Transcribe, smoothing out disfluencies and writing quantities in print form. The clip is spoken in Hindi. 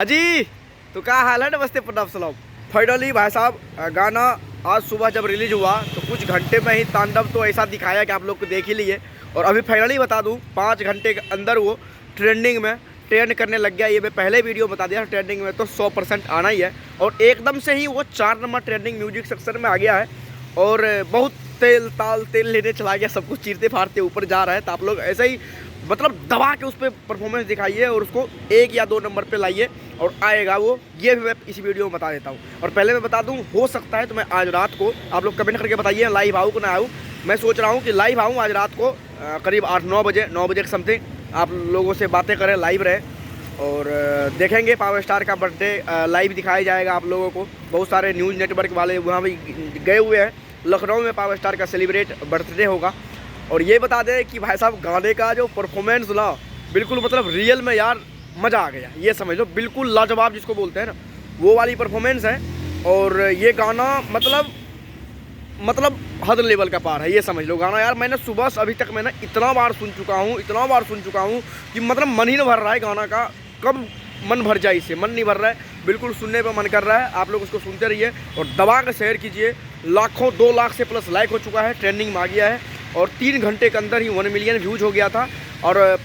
अजी तो क्या हाल है। नमस्ते प्रणाम सलाम। फाइनली भाई साहब गाना आज सुबह जब रिलीज हुआ तो कुछ घंटे में ही तांडव तो ऐसा दिखाया कि आप लोग को देख ही लिए। और अभी फाइनली बता दूं 5 घंटे के अंदर वो ट्रेंडिंग में ट्रेंड करने लग गया। ये मैं पहले वीडियो बता दिया ट्रेंडिंग में तो 100% आना ही है। और एकदम से ही वो 4 नंबर ट्रेंडिंग म्यूजिक सेक्शन में आ गया है और बहुत तेल लेने चला गया। सब कुछ चीरते फाड़ते ऊपर जा रहा है। तो आप लोग ऐसे ही मतलब दबा के उस पर परफॉर्मेंस दिखाइए और उसको 1 या 2 नंबर पे लाइए और आएगा वो। ये भी मैं इस वीडियो में बता देता हूँ। और पहले मैं बता दूँ हो सकता है तो मैं आज रात को आप लोग कमेंट करके बताइए लाइव आऊँ कि ना आऊँ। मैं सोच रहा हूँ कि लाइव आऊँ आज रात को करीब 8-9 बजे 9 बजे के समथिंग आप लोगों से बातें करें, लाइव रहे और देखेंगे। पावर स्टार का बर्थडे लाइव दिखाया जाएगा आप लोगों को। बहुत सारे न्यूज़ नेटवर्क वाले वहाँ भी गए हुए हैं। लखनऊ में पावर स्टार का सेलिब्रेट बर्थडे होगा। और ये बता दें कि भाई साहब गाने का जो परफॉर्मेंस ना बिल्कुल मतलब रियल में यार मज़ा आ गया। ये समझ लो बिल्कुल लाजवाब जिसको बोलते हैं ना वो वाली परफॉर्मेंस है। और ये गाना मतलब हद लेवल का पार है। ये समझ लो गाना यार मैंने सुबह से अभी तक मैंने इतना बार सुन चुका हूँ कि मतलब मन ही नहीं भर रहा है गाना का। कब मन भर जाए इससे, मन नहीं भर रहा है। बिल्कुल सुनने पर मन कर रहा है। आप लोग उसको सुनते रहिए और दबा के शेयर कीजिए। लाखों 2 लाख से प्लस लाइक हो चुका है, ट्रेंडिंग में आ गया है और 3 घंटे के अंदर ही 1 मिलियन व्यूज हो गया था। और